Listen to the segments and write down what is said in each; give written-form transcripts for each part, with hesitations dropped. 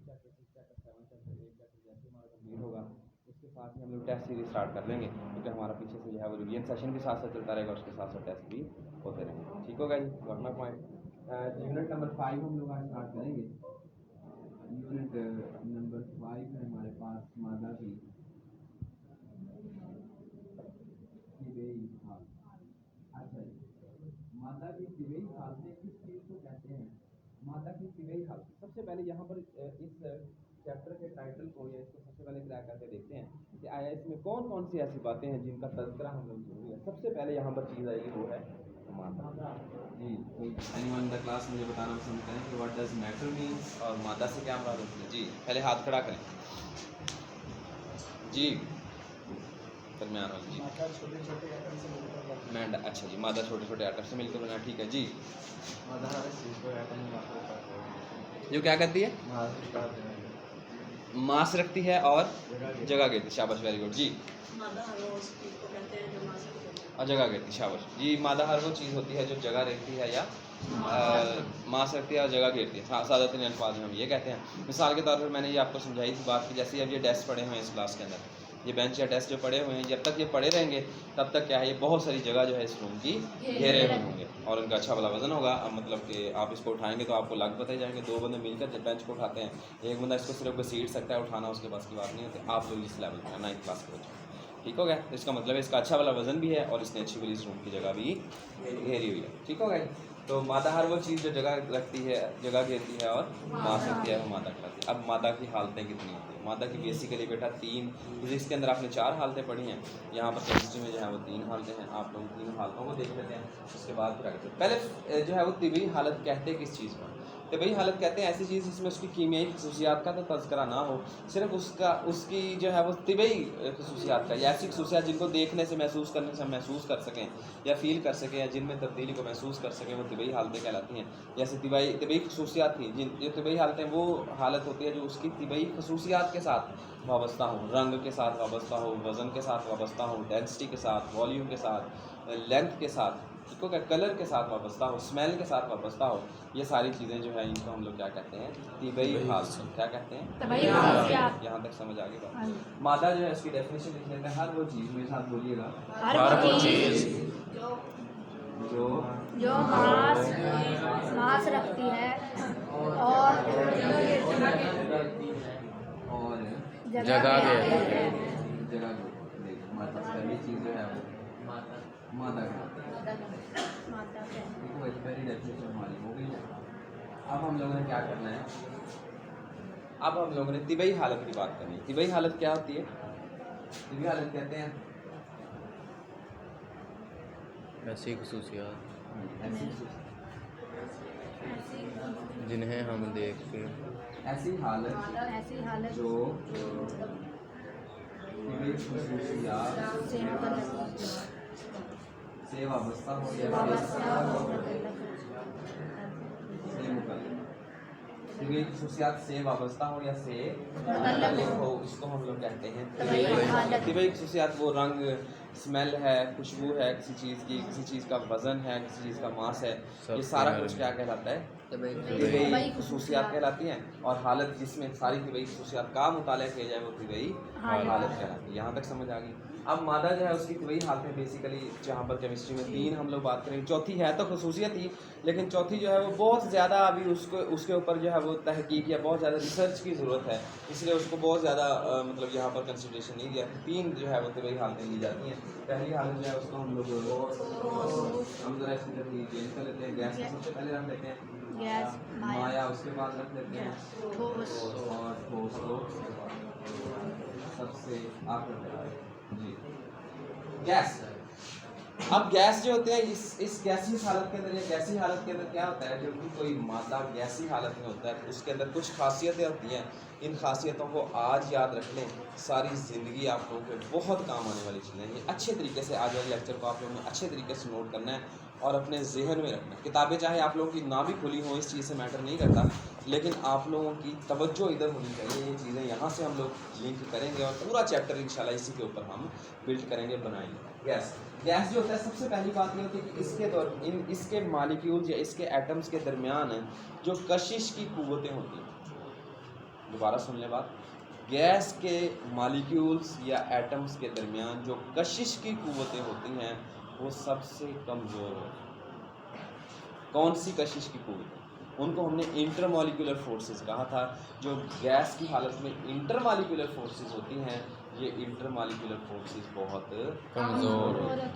Chapter 6, chapter 7, chapter 8, chapter जैसे हमारा complete होगा उसके साथ ही हम लोग टेस्ट सीरीज स्टार्ट कर लेंगे, क्योंकि हमारा पीछे से जो है वो रिवीजन सेशन भी साथ साथ चलता रहेगा, उसके साथ साथ टेस्ट भी होते रहेंगे। ठीक होगा जी, got my point. Unit number 5 हम लोग आज स्टार्ट करेंगे। यूनिट नंबर 5 है हमारे पास मादा की तिबई हाल। अच्छा जी, मादा की तिबई हालतें किस चीज़ को कहते हैं? मादा की तिबई हालत, सबसे पहले यहाँ पर इस चैप्टर के टाइटल को या इसको सबसे पहले क्रैक करके देखते हैं कि आया इसमें कौन कौन सी ऐसी बातें हैं जिनका तज़किरा हम लोग जरूरी है। सबसे पहले यहाँ पर चीज़ आएगी वो है मादा। जी, कोई एनीवन इन द क्लास मुझे बताना पसंद करें कि व्हाट डज मैटर मीन्स और मादा से क्या मुराद होती है? जी, पहले हाथ खड़ा करें जी, दरमियान वाली जी। मादा छोटे छोटे आइटम से मिलकर बनती है। अच्छा जी, मादा छोटे छोटे आइटम से मिलकर बना, ठीक है जी। मादा हर चीज़ को आइटम में मात्रा करते हैं। जो क्या करती है? मास रखती है और जगह घेरती है। शाबाश, वेरी गुड जी। मादा हर वो उस चीज़ को कहते हैं जो मास रखती है। और जगह घेरती, शाबाश जी। मादा हर वो चीज़ होती है जो जगह रहती है या मास रखती है और जगह घेरती है। सादातन अल्फाज में हम ये कहते हैं। मिसाल के तौर पर मैंने ये आपको समझाई थी बात की, जैसे अब ये डेस्क पड़े हुए हैं इस क्लास के अंदर, ये बेंच या डेस्क जो पड़े हुए हैं, जब तक ये पड़े रहेंगे तब तक क्या है, ये बहुत सारी जगह जो है इस रूम की घेरे हुए होंगे और उनका अच्छा वाला वजन होगा। अब मतलब कि आप इसको उठाएंगे तो आपको लग पता ही जाएंगे। दो बंदे मिलकर जब बेंच को उठाते हैं, एक बंदा इसको सिर्फ घसीट सकता है, उठाना उसके पास की बात नहीं होती। आप लोग इस लेवल पर 9th क्लास के बच्चे, ठीक हो गया? इसका मतलब है इसका अच्छा वाला वजन भी है और इसने अच्छी वाली इस रूम की जगह भी घेरी हुई है, ठीक हो गया? तो मादा हर वो चीज़ जो जगह रखती है, जगह घेरती है और मास रखती है, वो मादा कहलाती है। अब मादा की हालतें कितनी होती हैं? मादा की बेसिकली बेटा 3, फिजिक्स के अंदर आपने 4 हालतें पढ़ी हैं, यहाँ पर केमिस्ट्री में जो है वो 3 हालतें हैं। आप लोग 3 हालतों को देख लेते हैं, उसके बाद फिर आगे पहले जो है वो तिबी हालत कहते हैं किस चीज़ को? तिबी हालत कहते हैं ऐसी चीज़ जिसमें उसकी कीमियाई खसूसियात का तो तज़करा ना हो, सिर्फ उसकी जो है वो तिबई खसूसियात का, या ऐसी खसूसियात जिनको देखने से महसूस करने से हम महसूस कर सकें या फील कर सकें या जिनमें तब्दीली को महसूस कर सकें, वो तिबई हालतें कहलाती हैं। जैसे तिबई खसूसियात थी, जिन जो तिबई हालतें वो हालत होती है जो उसकी तिबई खसूसियात के साथ वाबस्ता हो, रंग के साथ वाबस्ता हो, वज़न के साथ वाबस्ता हो, डेंसिटी के साथ, वॉल्यूम के साथ, लेंथ के साथ, इसको क्या कलर के साथ वाबस्ता हो, स्मेल के साथ वाबस्ता हो। ये सारी चीज़ें जो है इनको हम लोग क्या कहते हैं? तिबई हालत। क्या कहते हैं? यहाँ तक समझ आ गई बात? मादा जो है इसकी डेफिनेशन लिख लेते हैं। हर वो चीज़, मेरे साथ बोलिएगा, हर वो चीज़ जो मास रखती है और जगह घेरती है। मादा पहली चीज़ जो है वो मादा कहलाती है। देखो वेरी डेफिनेशन हमारी हो गई है। अब हम लोगों ने क्या करना है? अब हम लोगों ने तिबई हालत की बात करनी है। तिबई हालत क्या होती है? तिबई हालत कहते हैं ऐसी खसूसियात ऐसी जिन्हें हम देख के ऐसी हालत जो तिबई खसूसियात से वाबस्ता हो या तिबई खसूसियात से वाबस्ता हो या से मुतल्लिक हो, इसको हम लोग कहते हैं तिबई खसूसियात। वो रंग, स्मेल है, खुशबू है किसी चीज़ की, किसी चीज़ का वज़न है, किसी चीज़ का मास है, ये सारा कुछ क्या कहलाता है? तिबई खसूसियात कहलाती हैं। और हालत जिसमें सारी तिबई खसूसियात का मुताला किया जाए वो तिबई हालत कहलाती है। यहाँ तक समझ आ गई? अब मादा जो है उसकी तिबई हालतें बेसिकली जहाँ पर केमिस्ट्री में 3 हम लोग बात करेंगे, चौथी है तो खसूसियत ही, लेकिन चौथी जो है वो बहुत ज़्यादा अभी उसके ऊपर जो है वो तहकीक या बहुत ज़्यादा रिसर्च की ज़रूरत है, इसलिए उसको बहुत ज़्यादा मतलब यहाँ पर कंसिडरेशन नहीं दिया। 3 जो है वो तिबई हालतें ली जाती हैं। पहली हालत जो है उसको हम लोग जरा इसकी चेंज कर लेते हैं। गैस को सबसे पहले रख लेते हैं, माया उसके बाद रख लेते हैं, और ठोस को सबसे आखिर में जी गैस। अब गैस जो होते हैं इस गैसी हालत के अंदर या गैसी हालत के अंदर क्या होता है? जब भी कोई मादा गैसी हालत में होता है तो उसके अंदर कुछ खासियतें होती हैं। इन खासियतों को आज याद रख लें, सारी ज़िंदगी आप लोगों के बहुत काम आने वाली चीज़ें हैं। ये अच्छे तरीके से आज वाले लेक्चर को आप लोगों ने अच्छे तरीके से नोट करना है और अपने जहन में रखना है। किताबें चाहे आप लोगों की ना भी खुली हों, इस चीज़ से मैटर नहीं करता, लेकिन आप लोगों की तवज्जो इधर होनी चाहिए। ये चीज़ें यहाँ से हम लोग लिंक करेंगे और पूरा चैप्टर इंशाल्लाह इसी के ऊपर हम बिल्ड करेंगे, बनाएंगे। गैस जो होता है, सबसे पहली बात ये होती है कि इसके मालिक्यूल्स या इसके एटम्स के दरमियान जो कशिश की कुव्वतें होती हैं, दोबारा सुन लें बात। गैस के मॉलिक्यूल्स या एटम्स के दरमियान जो कशिश की क़ुव्वतें होती हैं वो सबसे कमज़ोर होती हैं। कौन सी कशिश की क़ुव्वतें? उनको हमने इंटरमॉलिक्यूलर फोर्सेस कहा था। जो गैस की हालत में इंटरमॉलिक्यूलर फोर्सेस होती हैं, ये इंटरमॉलिक्यूलर फोर्सेस बहुत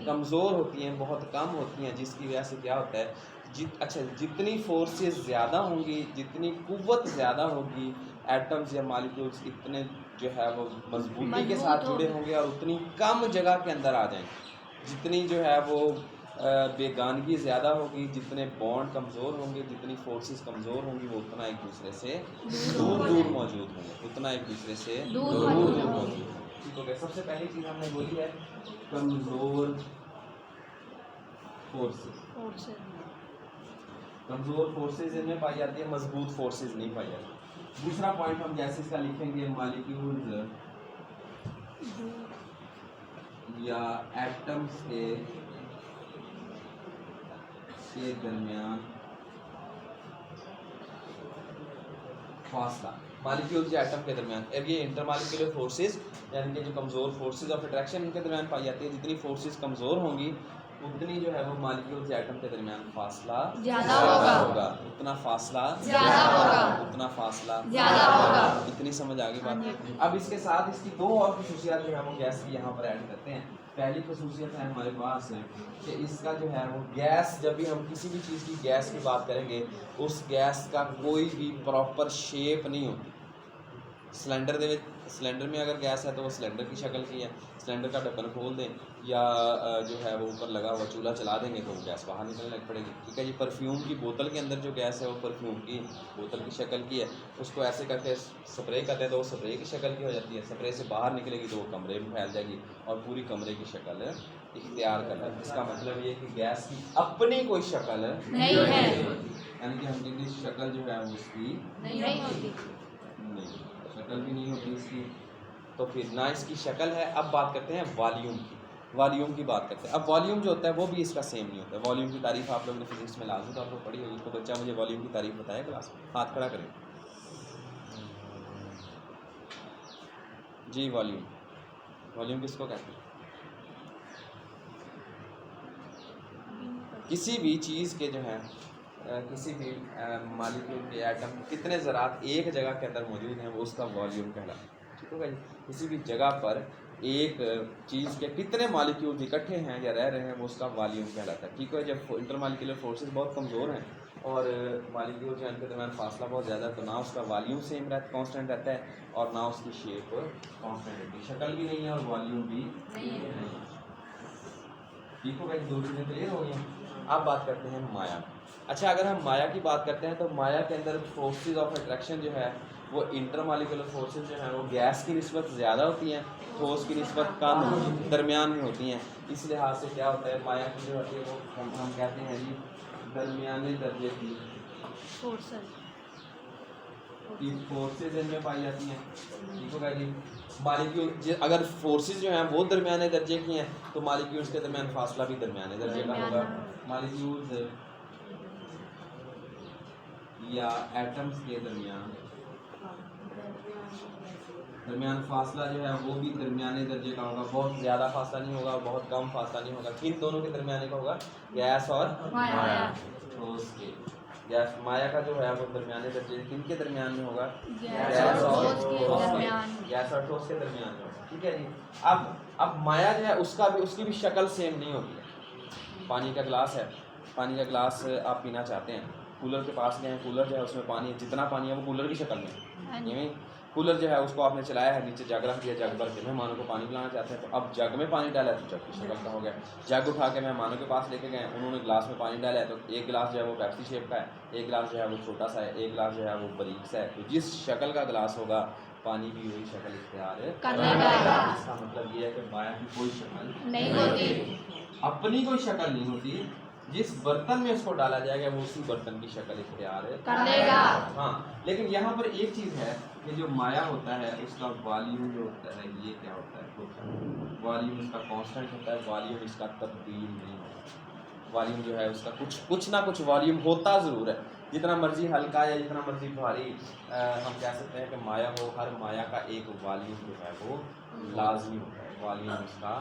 कमज़ोर होती हैं, बहुत कम होती हैं, जिसकी वजह से क्या होता है जितनी फोर्सेस ज़्यादा होंगी, जितनी क़ुव्वत ज़्यादा होगी, एटम्स या मॉलिक्यूल्स इतने जो है वो मजबूती के साथ जुड़े होंगे और उतनी कम जगह के अंदर आ जाएंगे। जितनी जो है वो बेगानगी ज़्यादा होगी, जितने बॉन्ड कमज़ोर होंगे, जितनी फोर्सेस कमज़ोर होंगी, वो उतना एक दूसरे से दूर मौजूद होंगे, उतना एक दूसरे से दूर मौजूद होंगे। ठीक हो गया। सबसे पहली चीज़ हमने बोली है कमज़ोर फोर्सेस। कमज़ोर फोर्सेस इनमें पाई जाती है, मजबूत फोर्सेस नहीं पाई जाती। दूसरा पॉइंट हम जैसे इसका लिखेंगे, मॉलिक्यूल्स या एटम्स के दरमियान फासला। मॉलिक्यूल्स या एटम के दरमियान, अब ये इंटरमॉलिक्यूलर फोर्सेस यानी कि जो कमज़ोर फोर्सेस ऑफ अट्रैक्शन इनके दरमियान पाई जाती है। जितनी फोर्सेस कमज़ोर होंगी उतनी जो है वो मॉलिक्यूल्स या एटम के दरमियान फासला ज़्यादा होगा, उतना फासला ज़्यादा होगा, उतना फासला ज़्यादा होगा। इतनी समझ आ गई बात। अब इसके साथ इसकी दो और खसूसियात जो है वो गैस की यहाँ पर ऐड करते हैं। पहली खसूसियत है हमारे पास कि इसका जो है वो गैस, जब भी हम किसी भी चीज़ की गैस की बात करेंगे, उस गैस का कोई भी प्रॉपर शेप नहीं होती। सिलेंडर में अगर गैस है तो वो सिलेंडर की शक्ल की है। सिलेंडर का ढक्कन खोल दें या जो है वो ऊपर लगा हुआ चूल्हा चला देंगे तो वो गैस बाहर निकलने लग पड़ेगी। ठीक है जी। परफ्यूम की बोतल के अंदर जो गैस है वो परफ्यूम की बोतल की शक्ल की है। उसको ऐसे करके स्प्रे करते हैं तो वो स्प्रे की शक्ल की हो जाती है। स्प्रे से बाहर निकलेगी तो वो कमरे में फैल जाएगी और पूरी कमरे की शक्ल इख्तियार कर लेगी। इसका मतलब ये कि गैस की अपनी कोई शक्ल नहीं है, यानी कि हम जितनी शक्ल जो है वो उसकी नहीं होती, शक्ल भी नहीं होती इसकी, तो फिर ना इसकी शक्ल है। अब बात करते हैं वॉल्यूम की। वॉल्यूम की बात करते हैं। अब वॉल्यूम जो होता है वो भी इसका सेम नहीं होता है। वॉल्यूम की तारीफ आप लोगों ने फिजिक्स में लाजमी तौर पर पढ़ी होगी। तो बच्चा मुझे वॉल्यूम की तारीफ बताया क्लास में, हाथ खड़ा करें जी। वॉल्यूम किसको कहते हैं? किसी भी चीज़ के जो है किसी भी मॉलिक्यूल के एटम कितने ज़रात एक जगह के अंदर मौजूद हैं वो उसका वॉल्यूम कहलाता है। ठीक होगा जी। किसी भी जगह पर एक चीज़ के कितने मॉलिक्यूल्स इकट्ठे हैं या रह रहे हैं वो उसका वॉल्यूम कहलाता है। ठीक है। जब इंटरमॉलिक्यूलर फोर्सेस बहुत कमज़ोर हैं और मॉलिक्यूल जो इनके दरमियान फासला बहुत ज़्यादा है, तो ना उसका वॉल्यूम सेम कांस्टेंट रहता है और ना उसकी शेप कांस्टेंट रहती है। शक्ल भी नहीं है और वॉल्यूम भी नहीं है। ठीक होगा जी। दो चीज़ें क्लियर हो गई। अब बात करते हैं माया। अच्छा, अगर हम माया की बात करते हैं तो माया के अंदर फोर्सेस ऑफ अट्रैक्शन जो है वो इंटरमॉलिक्यूलर फोर्सेस जो हैं वो गैस की निस्बत ज़्यादा होती हैं, ठोस की निस्बत कम दरमियान में होती हैं। इस लिहाज से क्या होता है, माया की जो होती है वो हम कहते हैं जी दरमियाने दर्जे की फोर्सेस इनमें पाई जाती हैं। ठीक होगा जी। मॉलिक्यूल अगर फोर्सेस जो हैं वो दरमियाने दर्जे की हैं तो मॉलिक्यूल्स के दरमियान फासला भी दरमियाने दर्जे का होगा। मॉलिक्यूल्स या एटम्स के दरमियान फासला जो है वो भी दरमियाने दर्जे का होगा। बहुत ज़्यादा फासला नहीं होगा, बहुत कम फासला नहीं होगा। किन दोनों के दरमियाने का होगा? गैस और ठोस के। गैस माया का जो है वो दरमियाने दर्जे किन के दरमियान में होगा? गैस और ठोस के दरमियान में होगा। ठीक है जी। अब माया जो है उसकी भी शक्ल सेम नहीं होती है। पानी का गिलास है, पानी का गिलास आप पीना चाहते हैं, कूलर के पास गए, कूलर जो है उसमें पानी जितना पानी है वो कूलर की शक्ल में। कूलर जो है उसको आपने चलाया है, नीचे जग रख दिया, जग भर के मेहमानों को पानी पिलाना चाहते हैं तो अब जग में पानी डाला है तो जग की शक्ल का हो गया। जग उठा के मेहमानों के पास लेके गए, उन्होंने गिलास में पानी डाला है तो एक गिलास जो है वो पेप्सी शेप का है, एक गिलास जो है वो छोटा सा है, एक गिलास जो है वो बारीक सा है। तो जिस शक्ल का गिलास होगा पानी भी वही शक्ल इख्तियार करेगा। इसका मतलब ये है कि माया की कोई शक्ल नहीं होती, अपनी कोई शक्ल नहीं होती। जिस बर्तन में उसको डाला जाएगा वो उसी बर्तन की शक्ल इख्तियार कर लेगा। हाँ, लेकिन यहाँ पर एक चीज़ है कि जो माया होता है उसका वॉल्यूम जो होता है ये क्या होता है? वॉल्यूम इसका कांस्टेंट होता है, वॉल्यूम इसका तब्दील नहीं होता। वॉल्यूम जो है उसका कुछ ना कुछ वॉल्यूम होता ज़रूर है, जितना मर्जी हल्का या जितना मर्जी भारी हम कह सकते हैं कि माया हो, हर माया का एक वॉल्यूम जो है वो लाजमी होता है, वॉल्यूम उसका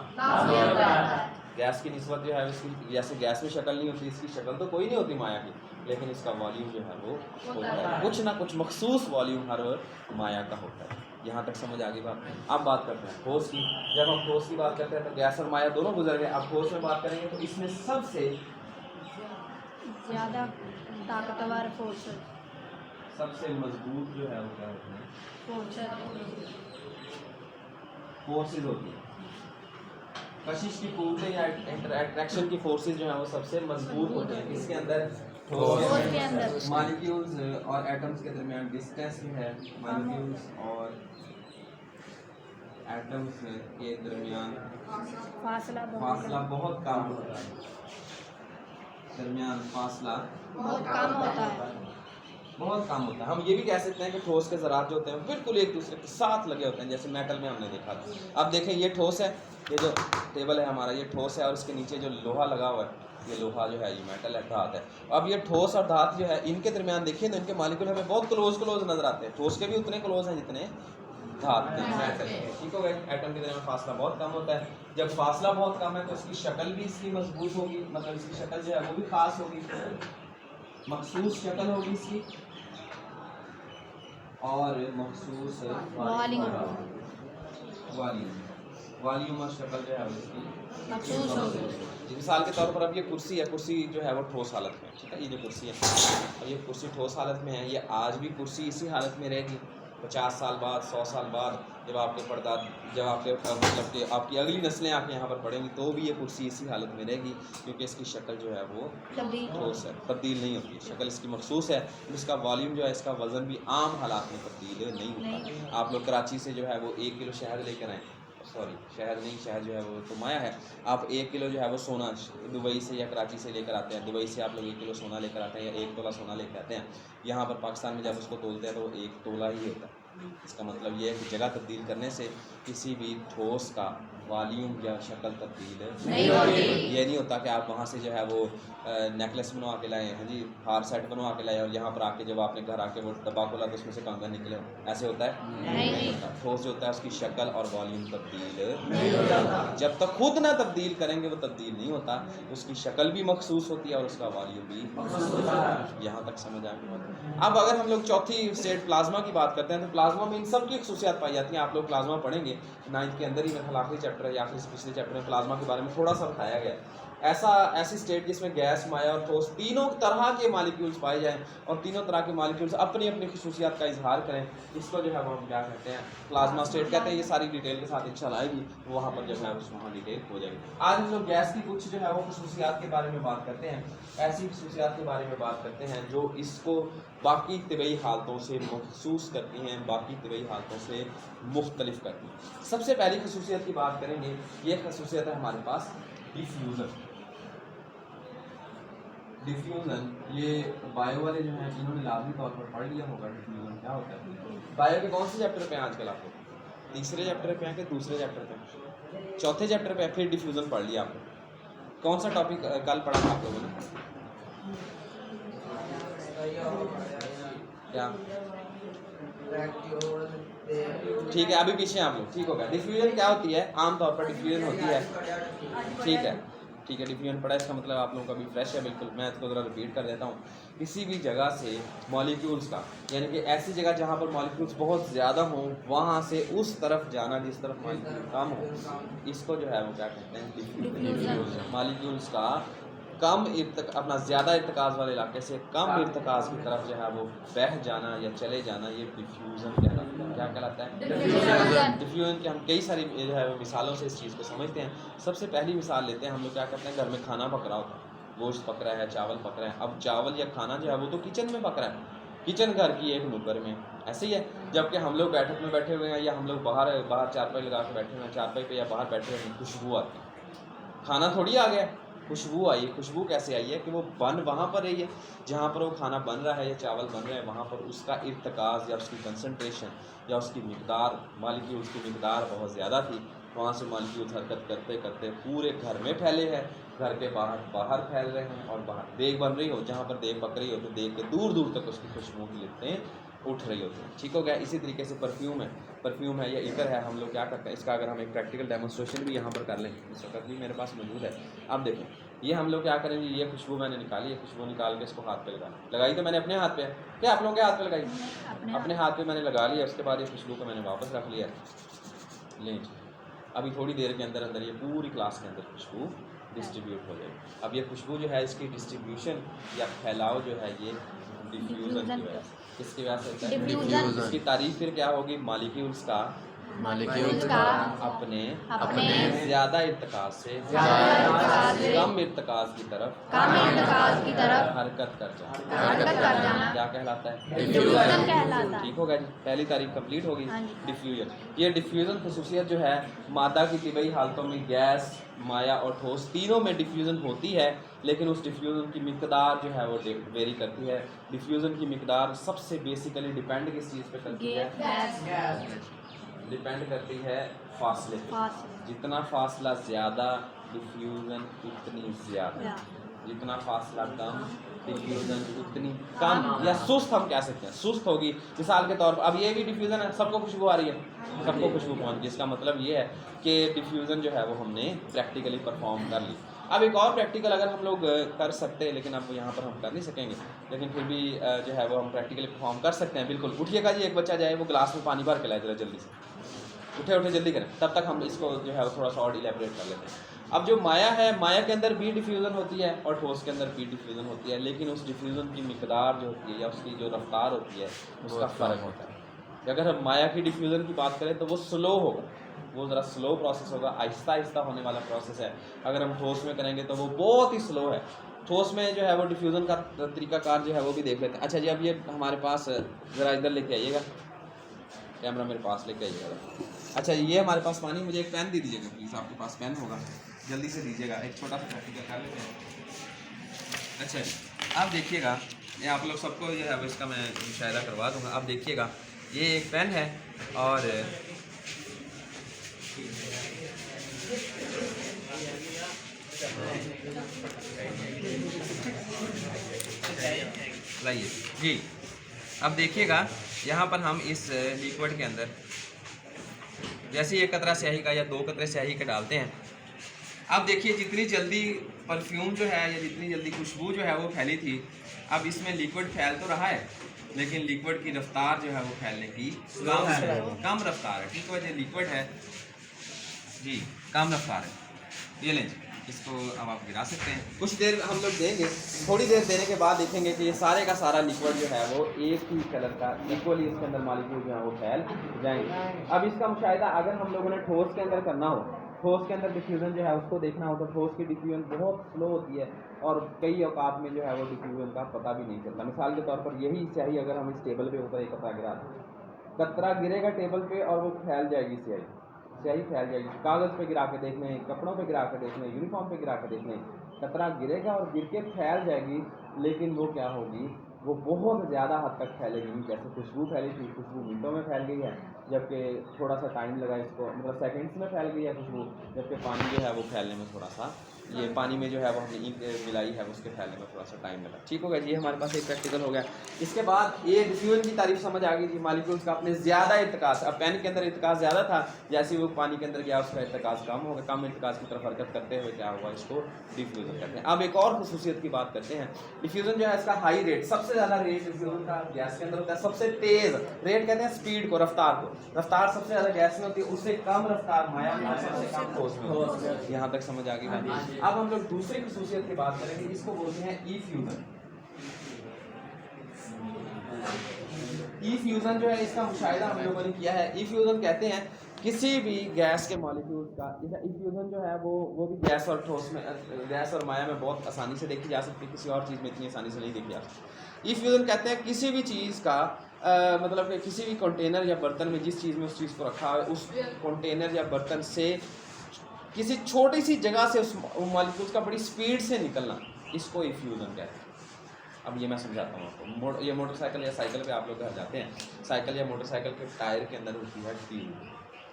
गैस की निस्बत जो है उसकी, जैसे गैस में शक्ल नहीं होती, इसकी शक्ल तो कोई नहीं होती माया की, लेकिन इसका वॉल्यूम जो है वो होता है, कुछ ना कुछ मखसूस वॉल्यूम हर माया का होता है। यहाँ तक समझ आ गई बात। अब बात करते हैं ठोस की। जब हम ठोस की बात करते हैं तो गैस और माया दोनों गुजर गए, अब ठोस में बात करेंगे तो इसमें सबसे ज़्यादा ताकतवर फोर्स सबसे मजबूत जो है वो क्या होते हैं, फोर्सेज होती है। कशिश की कुव्वतें या अट्रैक्शन की फोर्सेज जो है वो सबसे मजबूत होते हैं। इसके अंदर ठोस के अंदर मॉलिक्यूल्स और एटम्स के दरमियान डिस्टेंस जो है, मॉलिक्यूल्स और एटम्स के दरमियान फासला बहुत कम होता है, दरमियान फासला बहुत कम होता है। बहुत कम होता है। हम ये भी कह सकते हैं कि ठोस के ज़रात जो होते हैं बिल्कुल एक दूसरे के साथ लगे होते हैं, जैसे मेटल में हमने देखा था। अब देखें ये ठोस है, ये जो टेबल है हमारा ये ठोस है, और इसके नीचे जो लोहा लगा हुआ है ये लोहा जो है ये मेटल है, धात है। अब ये ठोस और धात जो है इनके दरमियान देखिए तो इनके मॉलिक्यूल हमें बहुत क्लोज नजर आते हैं। ठोस के भी उतने क्लोज हैं जितने धात के, मेटल के। ठीक हो गए। एटम के दरमियान फासला बहुत कम होता है। जब फासला बहुत कम है तो इसकी शक्ल भी इसकी मजबूत होगी, मतलब इसकी शक्ल जो है वो भी खास होगी, मखसूस शक्ल होगी इसकी, और मखसूस वॉल्यूम और शक्ल जो है उसकी मखसूस होगी। मिसाल के तौर पर अब ये कुर्सी है, कुर्सी जो है वो ठोस हालत में, ठीक है, ये जो कुर्सी है अब ये कुर्सी ठोस हालत में है, ये आज भी कुर्सी इसी हालत में रहेगी। 50 साल बाद, 100 साल बाद जब आपके मतलब कि आपकी अगली नस्लें आके यहाँ पर पढ़ेंगी तो भी ये कुर्सी इसी हालत में रहेगी, क्योंकि इसकी शक्ल जो है वो ठोस है, तब्दील नहीं होती। शक्ल इसकी मखसूस है, इसका वॉल्यूम जो है, इसका वज़न भी आम हालात में तब्दील नहीं होता। आप लोग कराची से जो है वो 1 किलो शहद लेकर आएँ, सॉरी शहद नहीं, शहद जो है वो तो माया है। आप 1 किलो जो है वो सोना दुबई से या कराची से लेकर आते हैं, दुबई से आप लोग 1 किलो सोना लेकर आते हैं या 1 तोला सोना लेकर आते हैं। यहाँ पर पाकिस्तान में जब उसको तोलते हैं तो वो 1 तोला ही होता है। इसका मतलब ये है कि जगह तब्दील करने से किसी भी ठोस का वॉल्यूम या शक्ल तब्दील नहीं होती। ये नहीं होता कि आप वहाँ से जो है वो नेकलेस बनवा के लाए हैं जी, हार सेट बनवा के लाए और यहाँ पर आके जब आपने घर आके वो डब्बा खोला तो उसमें से कंगन निकले, ऐसे होता है नहीं होता। ठोस जो होता है उसकी शक्ल और वॉल्यूम तब्दील नहीं होता। जब तक खुद ना तब्दील करेंगे वो तब्दील नहीं होता। उसकी शक्ल भी मखसूस होती है और उसका वॉल्यूम भी मखसूस होता है। यहाँ तक समझ आ गई। अब अगर हम लोग चौथी स्टेट प्लाज्मा की बात करते हैं तो प्लाज्मा में इन सब की खसूसियात पाई जाती हैं। आप लोग प्लाज्मा पढ़ेंगे 9th के अंदर ही, मेरा आखिरी चैप्टर है या फिर पिछले चैप्टर में प्लाज्मा के बारे में थोड़ा सा बताया गया है। ऐसी स्टेट जिसमें गैस, माया और ठोस तीनों तरह के मॉलिक्यूल्स पाए जाएं और तीनों तरह के मॉलिक्यूल्स अपनी अपनी खसूसियात का इजहार करें, इसको जो है वो हम क्या कहते हैं, प्लाज्मा स्टेट कहते हैं। ये सारी डिटेल के साथ इंशाल्लाह आएगी, वहाँ पर जो है वहाँ डिटेल हो जाएगी। आज हम लोग गैस की कुछ जो है वो खसूसियात के बारे में बात करते हैं, ऐसी खसूसियात के बारे में बात करते हैं जो इसको बाकी तबई हालतों से मखसूस करती हैं, बाकी तबई हालतों से मुख्तलिफ करती हैं। सबसे पहली खसूसियत की बात करेंगे, ये खसूसियत है हमारे पास डिफ्यूज़न। डिफ्यूज़न ये बायो वाले जो हैं इन्होंने लाजमी तौर पर पढ़ लिया होगा डिफ्यूज़न क्या होता है। बायो के कौन से चैप्टर पे हैं आजकल आप लोग? तीसरे चैप्टर पे हैं कि दूसरे चैप्टर पे? चौथे चैप्टर पे। फिर डिफ्यूज़न पढ़ लिया आपने। कौन सा टॉपिक कल पढ़ा था आप लोगों ने? क्या ठीक है, अभी पीछे आप लोग, ठीक हो गया। डिफ्यूजन क्या होती है? आमतौर पर डिफ्यूजन होती है, ठीक है डिफ्यूजन पढ़ा, इसका मतलब आप लोगों का भी फ्रेश है बिल्कुल। मैं इसको ज़रा रिपीट कर देता हूँ। किसी भी जगह से मॉलिक्यूल्स का, यानी कि ऐसी जगह जहाँ पर मॉलिक्यूल्स बहुत ज़्यादा हों वहाँ से उस तरफ जाना जिस तरफ मॉलिक्यूल कम हो, इसको जो है वो क्या कहते हैं, डिफ्यूजन। मॉलिक्यूल्स का कम अपना ज़्यादा इर्तिकाज़ वाले इलाके से कम इर्तिकाज़ की तरफ जो है वो बह जाना या चले जाना, ये डिफ्यूज़न कहलाता है। क्या कहलाता है? डिफ्यूज़न के हम कई सारी जो है मिसालों से इस चीज़ को समझते हैं। सबसे पहली मिसाल लेते हैं हम लोग, क्या करते हैं, घर में खाना पक रहा होता है, गोश्त पक रहा है, चावल पक रहा है। अब चावल या खाना जो है वो तो किचन में पक रहा है, किचन घर की एक नुक्कर में, ऐसे ही है। जबकि हम लोग बैठक में बैठे हुए हैं या हम लोग बाहर चारपाई लगा के बैठे हुए हैं, चारपाई पे या बाहर बैठे हुए हैं, खुशबू आती है, खाना थोड़ी आ गया, खुशबू आई। खुशबू कैसे आई है कि वो बन वहाँ पर रही है जहाँ पर वो खाना बन रहा है या चावल बन रहे हैं, वहाँ पर उसका इर्तिकाज़ या उसकी कंसंट्रेशन या उसकी मिकदार, मॉलिक्यूल्स की मिकदार बहुत ज़्यादा थी। वहाँ से मॉलिक्यूल्स हरकत करते करते पूरे घर में फैले हैं, घर के बाहर फैल रहे हैं और बाहर देग बन रही हो, जहाँ पर देग पक रही हो तो देग के दूर दूर तक उसकी खुशबू की लपटें उठ रही होती हैं। ठीक हो गया। इसी तरीके से परफ्यूम है या इतर है, हम लोग क्या करते हैं, इसका अगर हम एक प्रैक्टिकल डेमोन्स्ट्रेशन भी यहाँ पर कर लें, इस वक्त भी मेरे पास मौजूद है। अब देखें, ये हम लोग क्या करेंगे, ये खुशबू मैंने निकाली, ये खुशबू निकाल के इसको हाथ पे लगाई तो मैंने अपने हाथ पे, क्या आप लोगों के हाथ पे लगाई, अपने हाथ पे मैंने लगा लिया। उसके बाद ये खुशबू को मैंने वापस रख लिया। लें, अभी थोड़ी देर के अंदर अंदर ये पूरी क्लास के अंदर खुशबू डिस्ट्रीब्यूट हो जाएगी। अब ये खुशबू जो है, इसकी डिस्ट्रीब्यूशन या फैलाव जो है, ये डिफ्यूज़न की वजह से, किसकी वजह से होता है, डिफ्यूज़न। इसकी तारीफ फिर क्या होगी, मालिक्यूल्स का मालिक्यूल्स का अपने अपने ज़्यादा इर्तिकाज से कम इर्तिकाज की तरफ कम इर्तिकाज की तरफ हरकत कर जाए, हरकत कर जाना क्या कहलाता है, डिफ्यूज़न कहलाता है। ठीक होगा जी। पहली तारीफ कंप्लीट होगी। हाँ जी। डिफ्यूजन, ये डिफ्यूजन खसूसियत जो है, मादा की तिबई हालतों में गैस, माया और ठोस तीनों में डिफ्यूजन होती है, लेकिन उस डिफ्यूजन की मिकदार जो है वो वेरी करती है। डिफ्यूजन की मिकदार सबसे बेसिकली डिपेंड किस चीज़ पे करती है, डिपेंड करती है फासले पे। जितना फासला ज़्यादा डिफ्यूज़न उतनी ज़्यादा, जितना फासला कम डिफ्यूज़न उतनी कम, या सुस्त हम कह सकते हैं, सुस्त होगी। मिसाल के तौर पर अब ये भी डिफ्यूज़न है, सबको खुशबू आ रही है, सबको खुशबू पहुँच गई। इसका मतलब ये है कि डिफ्यूज़न जो है वो हमने प्रैक्टिकली परफॉर्म कर ली। अब एक और प्रैक्टिकल अगर हम लोग कर सकते हैं, लेकिन अब यहाँ पर हम कर नहीं सकेंगे, लेकिन फिर भी जो है वो हम प्रैक्टिकली परफॉर्म कर सकते हैं। बिल्कुल उठिएगा जी, एक बच्चा जाए वो गिलास में पानी भर के लाए जरा जल्दी से, उठे जल्दी करें, तब तक हम इसको जो है वो थोड़ा सा और इलेबरेट कर लेते हैं। अब जो माया है, माया के अंदर भी डिफ्यूज़न होती है और ठोस के अंदर भी डिफ्यूज़न होती है, लेकिन उस डिफ्यूज़न की मिकदार जो होती है या उसकी जो रफ्तार होती है उसका फ़र्क होता है। अगर हम माया की डिफ्यूज़न की बात करें तो वो स्लो होगा, वो ज़रा स्लो प्रोसेस होगा, आहिस्ता आहिस्ता होने वाला प्रोसेस है। अगर हम ठोस में करेंगे तो वो बहुत ही स्लो है। ठोस में जो है वो डिफ्यूज़न का तरीकाकार जो है वो भी देख लेते हैं। अच्छा जी, अब ये हमारे पास ज़रा इधर लेके आइएगा, कैमरा मेरे पास लेके आइएगा। अच्छा, ये हमारे पास पानी, मुझे एक पेन दे दीजिएगा प्लीज़, आपके पास पेन होगा, जल्दी से दीजिएगा, एक छोटा सा प्रैक्टिकल कर लेते हैं। अच्छा जी, अब देखिएगा, ये आप लोग सबको जो है वो इसका मैं मुशाहिदा करवा दूँगा। अब देखिएगा, ये एक पेन है और लाइए जी। अब देखिएगा, यहाँ पर हम इस लिक्विड के अंदर जैसे एक कतरा स्याही का या 2 कतरे स्याही के डालते हैं। अब देखिए, जितनी जल्दी परफ्यूम जो है या जितनी जल्दी खुशबू जो है वो फैली थी, अब इसमें लिक्विड फैल तो रहा है, लेकिन लिक्विड की रफ्तार जो है वो फैलने की कम रफ्तार है। ठीक है, जो लिक्विड है जी, कम रफ्तार है। ये लें, इसको अब आप गिरा सकते हैं। कुछ देर हम लोग देंगे, थोड़ी देर देने के बाद देखेंगे कि ये सारे का सारा लिक्विड जो है वो एक ही कलर का इक्वली इसके अंदर मॉलिक्यूल जो है वो फैल जाएंगे। अब इसका मुशाहिदा अगर हम लोगों ने ठोस के अंदर करना हो, ठोस के अंदर डिफ्यूज़न जो है उसको देखना हो, तो ठोस की डिफ्यूज़न बहुत स्लो होती है और कई औकात में जो है वो डिफ्यूज़न का पता भी नहीं चलता। मिसाल के तौर पर यही स्याही अगर हम इस टेबल पे ऊपर एक कतरा गिरा दें, कतरा गिरेगा टेबल पे और वो फैल जाएगी स्याही फैल जाएगी। कागज़ पे गिरा के देख लें, कपड़ों पे गिरा के देख लें, यूनिफॉर्म पे गिरा के देख लें, कतरा गिरेगा और गिर के फैल जाएगी, लेकिन वो क्या होगी, वो बहुत ज़्यादा हद तक फैलेगी। जैसे खुशबू फैली थी, खुशबू मिनटों में फैल गई है, जबकि थोड़ा सा टाइम लगा इसको, मतलब सेकंड्स में फैल गई है खुशबू, जबकि पानी जो है वो फैलने में थोड़ा सा, ये पानी में जो है वो हमने इंक मिलाई है उसके फैलने में थोड़ा सा टाइम लगा। ठीक हो गया जी, हमारे पास एक प्रैक्टिकल हो गया। इसके बाद ये डिफ्यूजन की तारीफ समझ आ गई जी, मालिक्यूल्स का अपने ज़्यादा इर्तिकाज़। अब पेन के अंदर इर्तिकाज़ ज़्यादा था, जैसे वो पानी के अंदर गया उसका इर्तिकाज़ कम होगा, कम इर्तिकाज़ की तरफ हरकत करते हुए क्या हुआ, इसको डिफ्यूजन कहते हैं। अब एक और खसूसियत की बात करते हैं। डिफ्यूजन जो है इसका हाई रेट, सबसे ज़्यादा रेट डिफ्यूजन का गैस के अंदर होता है। सबसे तेज़ रेट कहते हैं स्पीड को, रफ्तार को। रफ्तार सबसे ज़्यादा गैस में होती है, उससे कम रफ्तार माया में, सबसे कम ठोस में होती है। यहाँ तक समझ आ गई बात। अब हम लोग दूसरी खसूसियत की बात करेंगे, इसको बोलते हैं ई फ्यूजन। ई फ्यूजन जो है इसका मुशाहिदा हम लोगों ने किया है। ई फ्यूजन कहते हैं किसी भी गैस के मॉलिक्यूल का, ई फ्यूजन जो है वो भी गैस और ठोस में, गैस और माया में बहुत आसानी से देखी जा सकती है, किसी और चीज़ में इतनी आसानी से नहीं देखी जा सकती। ई फ्यूजन कहते हैं किसी भी चीज़ का मतलब कि किसी भी कंटेनर या बर्तन में जिस चीज़ में उस चीज़ को रखा है, उस कंटेनर या बर्तन से किसी छोटी सी जगह से उस मॉलिक्यूल्स का बड़ी स्पीड से निकलना, इसको ई फ्यूजन कहते हैं। अब ये मैं समझाता हूँ आपको। ये मोटरसाइकिल या साइकिल पे आप लोग घर जाते हैं, साइकिल या मोटरसाइकिल के टायर के अंदर होती है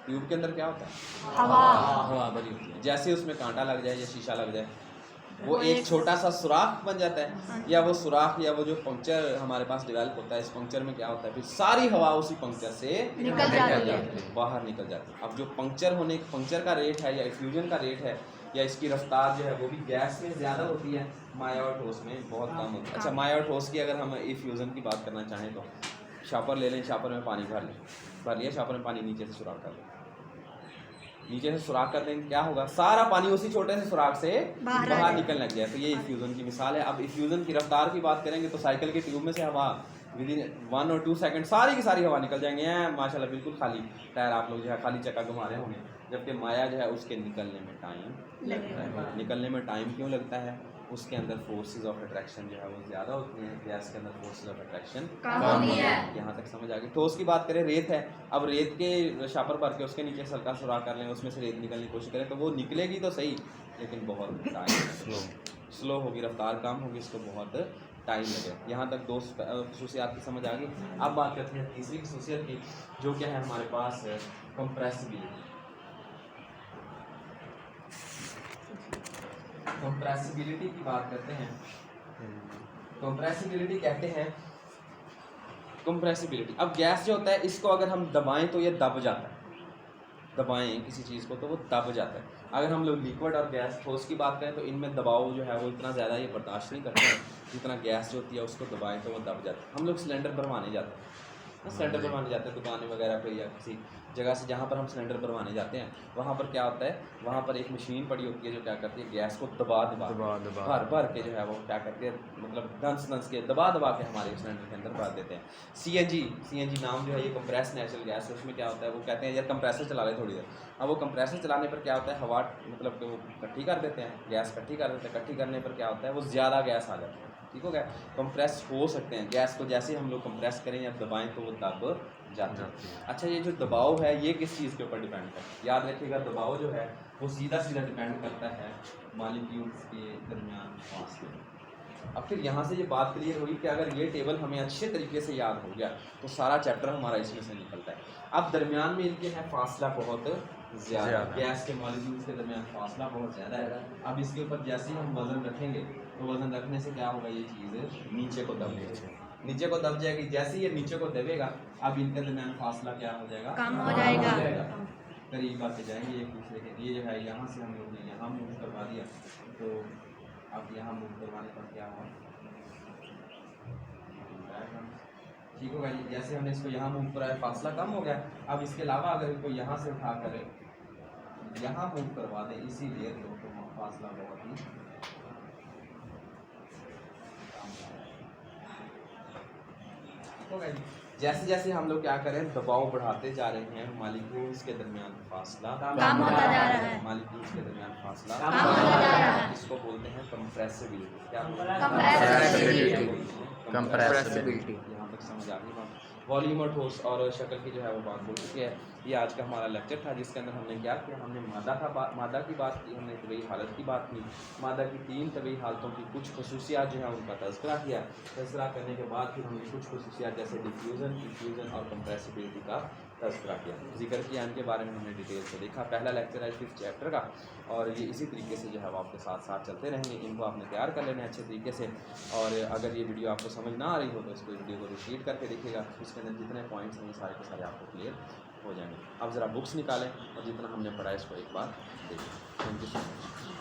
ट्यूब के अंदर क्या होता है, हवा हवा भरी होती है। जैसे उसमें कांटा लग जाए या शीशा लग जाए वो एक छोटा सा सुराख बन जाता है, या वो सुराख या वो जो पंक्चर हमारे पास डेवलप होता है, इस पंक्चर में क्या होता है, फिर सारी हवा उसी पंक्चर से निकल जाती है। बाहर निकल जाती है। अब जो पंक्चर का रेट है या इफ्यूजन का रेट है या इसकी रफ्तार जो है वो भी गैस में ज़्यादा होती है, माया और ठोस में बहुत कम होती है। अच्छा, माया और ठोस की अगर हम इफ्यूजन की बात करना चाहें तो शापर ले लें, शापर में पानी भर लिया, शापर में पानी नीचे से सुराख कर लें, नीचे से सुराख कर देंगे, क्या होगा, सारा पानी उसी छोटे से सुराख से बाहर निकलने लग गया। तो ये इफ्यूजन की मिसाल है। अब इफ्यूजन की रफ्तार की बात करेंगे तो साइकिल के ट्यूब में से हवा विद इन 1 और 2 सेकंड सारी की सारी हवा निकल जाएंगे, माशाल्लाह बिल्कुल खाली टायर आप लोग जो है खाली चक्का घुमा रहे होंगे, जबकि माया जो है उसके निकलने में टाइम लगता है। निकलने में टाइम क्यों लगता है, उसके अंदर फोर्सेस ऑफ अट्रैक्शन जो है वो ज़्यादा होती हैं, गैस के अंदर फोर्सेस ऑफ अट्रैक्शन कम होती है। यहाँ तक समझ आ गई। ठोस की बात करें, रेत है, अब रेत के शापर भर के उसके नीचे हल्का सुराख कर लें, उसमें से रेत निकलने की कोशिश करें तो वो निकलेगी तो सही, लेकिन बहुत टाइम स्लो होगी, रफ्तार कम होगी, इसको बहुत टाइम लगेगा। यहाँ तक 2 खसूसियात की समझ आ गई। अब बात करते हैं तीसरी खसूसियत की, जो क्या है हमारे पास कंप्रेसिबिलिटी। कंप्रेसिबिलिटी की बात करते हैं। कंप्रेसिबिलिटी कहते हैं, कंप्रेसिबिलिटी, अब गैस जो होता है इसको अगर हम दबाएं तो ये दब जाता है, दबाएं किसी चीज़ को तो वो दब जाता है। अगर हम लोग लिक्विड और गैस ठोस की बात करें तो इनमें दबाव जो है वो इतना ज़्यादा ये बर्दाश्त नहीं करते हैं जितना गैस जो होती है उसको दबाएं तो वो दब जाता है। हम लोग सिलेंडर भरवाने जाते हैं, सिलेंडर भरवाने जाते हैं दुकानें वगैरह पे या किसी जगह से जहाँ पर हम सिलेंडर भरवाने जाते हैं, वहाँ पर क्या होता है, वहाँ पर एक मशीन पड़ी होती है जो क्या करती है, गैस को दबा भर के जो है वो क्या करती है, मतलब दंस के दबा के हमारे सिलेंडर के अंदर भर देते हैं। सीएनजी नाम जो है ये कंप्रेस नेचुरल गैस है, उसमें क्या होता है, वो कहते हैं यार कंप्रेसर चला ले थोड़ी देर। अब वो कंप्रेसर चलाने पर क्या होता है, हवा मतलब कि वो इकट्ठी कर देते हैं, गैस इकट्ठी कर देते हैं, इकट्ठी करने पर क्या होता है, वो ज़्यादा गैस आ जाती है, ठीक हो गया, कंप्रेस हो सकते हैं। गैस को जैसे हम लोग कंप्रेस करें या दबाएं तो वो दब जाती है। अच्छा, ये जो दबाव है ये किस चीज़ के ऊपर डिपेंड करता है, याद रखिएगा, दबाव जो है वो सीधा डिपेंड करता है मॉलिक्यूल्स के दरमियान फासले। अब फिर यहाँ से ये बात क्लियर हुई कि अगर ये टेबल हमें अच्छे तरीके से याद हो गया तो सारा चैप्टर हमारा इसमें से निकलता है। अब दरमियान में इनके हैं फासला बहुत ज़्यादा, गैस के मॉलिक्यूल्स के दरमियान फासला बहुत ज़्यादा है। अब इसके ऊपर जैसे ही हम वज़न रखेंगे तो वज़न रखने से क्या होगा, ये चीज़ नीचे को दब जाएगी। जैसे ही ये नीचे को दबेगा अब इनके दरमियान फासला क्या हो जाएगा, कम हो जाएगा, करीब आते जाएंगे एक दूसरे के। ये जो है यहाँ से हम लोग ने यहाँ मूव करवा दिया, तो अब यहाँ मूव करवाने पर क्या हुआ, ठीक होगा जी। जैसे हमने इसको यहाँ मूव कराया फासला कम हो गया। अब इसके अलावा अगर इसको यहाँ से उठा कर यहाँ मूव करवा दें इसीलिए तो फासला बहुत ही होगा जी। जैसे जैसे हम लोग क्या करें, दबाव बढ़ाते जा रहे हैं, मॉलिक्यूल्स के दरमियान फासला कम होता जा रहा है, मॉलिक्यूल्स के दरमियान फासला कम होता जा रहा है। इसको बोलते हैं कंप्रेसिबिलिटी। क्या कंप्रेसिबिलिटी। यहाँ तक समझ आ गई बात। वॉल्यूम और ठोस और शक्ल की जो है वो बात बोल चुकी है। ये आज का हमारा लेक्चर था जिसके अंदर हमने क्या किया, हमने मादा की बात की, हमने तबई हालत की बात की, मादा की 3 तबई हालतों की कुछ खसूसियात जो है उनका तज़किरा किया। तज़किरा करने के बाद फिर हमने कुछ खसूसियात जैसे डिफ्यूज़न और कंप्रेसिबिलिटी का तज़किरा किया, जिक्र किया, इनके बारे में हमने डिटेल से देखा। पहला लेक्चर है 5th चैप्टर का और ये इसी तरीके से जो है वो आपके साथ साथ चलते रहेंगे। इनको आपने तैयार कर लेना है अच्छे तरीके से, और अगर ये वीडियो आपको समझ ना आ रही हो तो इसको वीडियो को रिपीट करके देखिएगा, इसके अंदर जितने पॉइंट्स हैं ये सारे के सारे आपको क्लियर हो जाएंगे। अब ज़रा बुक्स निकालें और जितना हमने पढ़ा इसको एक बार देखें। Thank you so much.